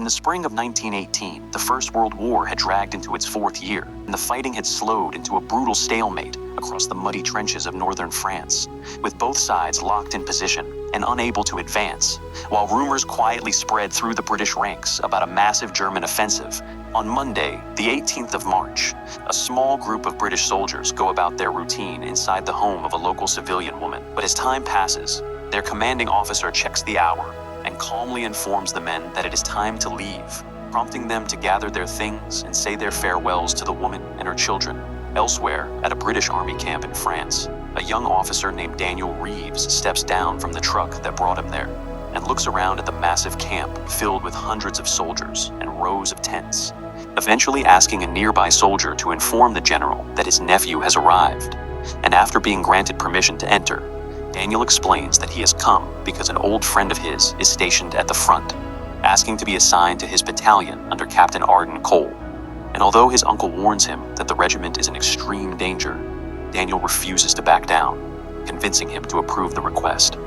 the spring of 1918, the First World War had dragged into its fourth year, and the fighting had slowed into a brutal stalemate across the muddy trenches of northern France, with both sides locked in position and unable to advance, while rumors quietly spread through the British ranks about a massive German offensive. On Monday, the 18th of March, a small group of British soldiers go about their routine inside the home of a local civilian woman. But as time passes, their commanding officer checks the hour and calmly informs the men that it is time to leave, prompting them to gather their things and say their farewells to the woman and her children. Elsewhere, at a British army camp in France, a young officer named Daniel Reeves steps down from the truck that brought him there and looks around at the massive camp filled with hundreds of soldiers and rows of tents, eventually asking a nearby soldier to inform the general that his nephew has arrived. And after being granted permission to enter, Daniel explains that he has come because an old friend of his is stationed at the front, asking to be assigned to his battalion under Captain Arden Cole. And although his uncle warns him that the regiment is in extreme danger, Daniel refuses to back down, convincing him to approve the request.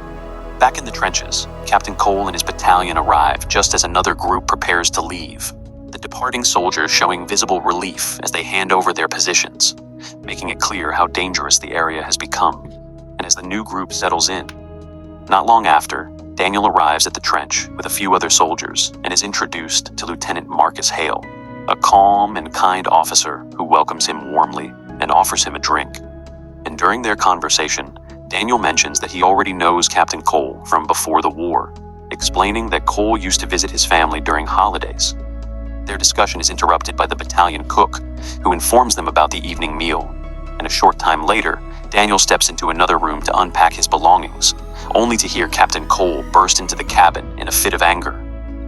Back in the trenches, Captain Cole and his battalion arrive just as another group prepares to leave, the departing soldiers showing visible relief as they hand over their positions, making it clear how dangerous the area has become. And as the new group settles in, not long after, Daniel arrives at the trench with a few other soldiers and is introduced to Lieutenant Marcus Hale, a calm and kind officer who welcomes him warmly and offers him a drink. And during their conversation, Daniel mentions that he already knows Captain Cole from before the war, explaining that Cole used to visit his family during holidays. Their discussion is interrupted by the battalion cook, who informs them about the evening meal, and a short time later, Daniel steps into another room to unpack his belongings, only to hear Captain Cole burst into the cabin in a fit of anger,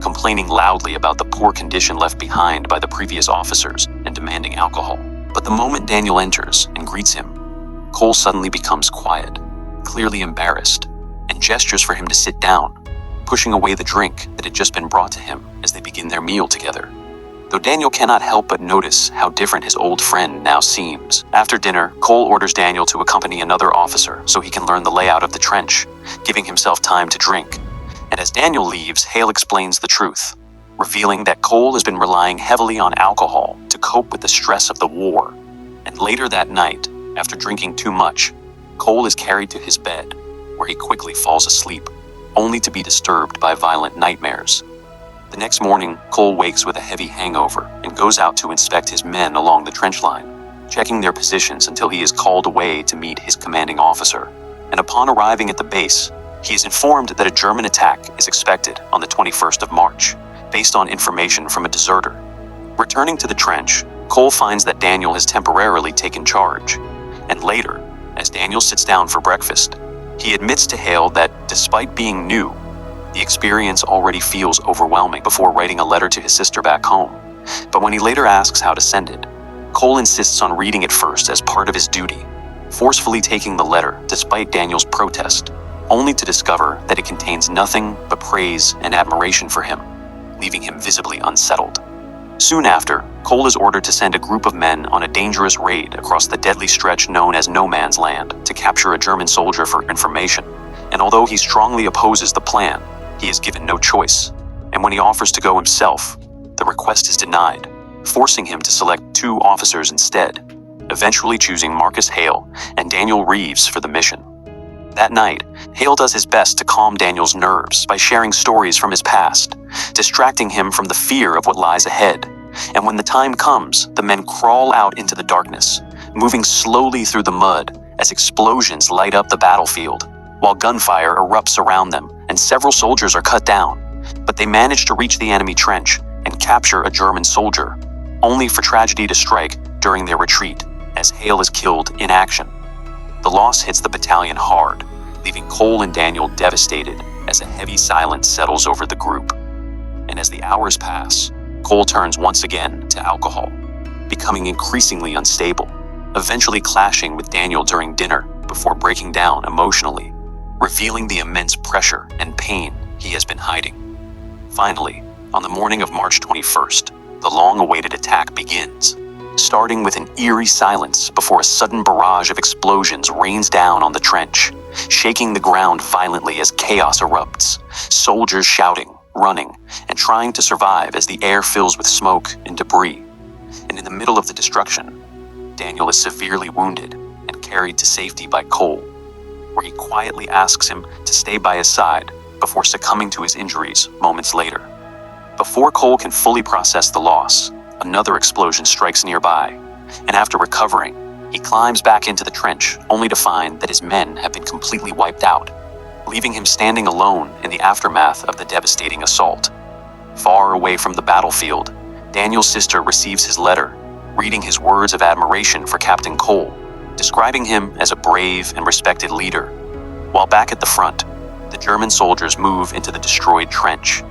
complaining loudly about the poor condition left behind by the previous officers and demanding alcohol. But the moment Daniel enters and greets him, Cole suddenly becomes quiet, clearly embarrassed, and gestures for him to sit down, pushing away the drink that had just been brought to him as they begin their meal together. Though Daniel cannot help but notice how different his old friend now seems. After dinner, Cole orders Daniel to accompany another officer so he can learn the layout of the trench, giving himself time to drink. And as Daniel leaves, Hale explains the truth, revealing that Cole has been relying heavily on alcohol to cope with the stress of the war. And later that night, after drinking too much, Cole is carried to his bed, where he quickly falls asleep, only to be disturbed by violent nightmares. The next morning, Cole wakes with a heavy hangover and goes out to inspect his men along the trench line, checking their positions until he is called away to meet his commanding officer. And upon arriving at the base, he is informed that a German attack is expected on the 21st of March, based on information from a deserter. Returning to the trench, Cole finds that Daniel has temporarily taken charge, and later, as Daniel sits down for breakfast, he admits to Hale that, despite being new, the experience already feels overwhelming before writing a letter to his sister back home. But when he later asks how to send it, Cole insists on reading it first as part of his duty, forcefully taking the letter despite Daniel's protest, only to discover that it contains nothing but praise and admiration for him, leaving him visibly unsettled. Soon after, Cole is ordered to send a group of men on a dangerous raid across the deadly stretch known as No Man's Land to capture a German soldier for information. And although he strongly opposes the plan, he is given no choice. And when he offers to go himself, the request is denied, forcing him to select two officers instead, eventually choosing Marcus Hale and Daniel Reeves for the mission. That night, Hale does his best to calm Daniel's nerves by sharing stories from his past, distracting him from the fear of what lies ahead. And when the time comes, the men crawl out into the darkness, moving slowly through the mud as explosions light up the battlefield, while gunfire erupts around them and several soldiers are cut down. But they manage to reach the enemy trench and capture a German soldier, only for tragedy to strike during their retreat, as Hale is killed in action. The loss hits the battalion hard, leaving Cole and Daniel devastated as a heavy silence settles over the group. And as the hours pass, Cole turns once again to alcohol, becoming increasingly unstable, eventually clashing with Daniel during dinner before breaking down emotionally, revealing the immense pressure and pain he has been hiding. Finally, on the morning of March 21st, the long-awaited attack begins, starting with an eerie silence before a sudden barrage of explosions rains down on the trench, shaking the ground violently as chaos erupts, soldiers shouting, running, and trying to survive as the air fills with smoke and debris. And in the middle of the destruction, Daniel is severely wounded and carried to safety by Cole, where he quietly asks him to stay by his side before succumbing to his injuries moments later. Before Cole can fully process the loss, another explosion strikes nearby, and after recovering, he climbs back into the trench only to find that his men have been completely wiped out, leaving him standing alone in the aftermath of the devastating assault. Far away from the battlefield, Daniel's sister receives his letter, reading his words of admiration for Captain Cole, describing him as a brave and respected leader. While back at the front, the German soldiers move into the destroyed trench,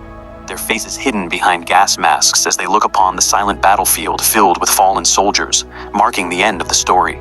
their faces hidden behind gas masks as they look upon the silent battlefield filled with fallen soldiers, marking the end of the story.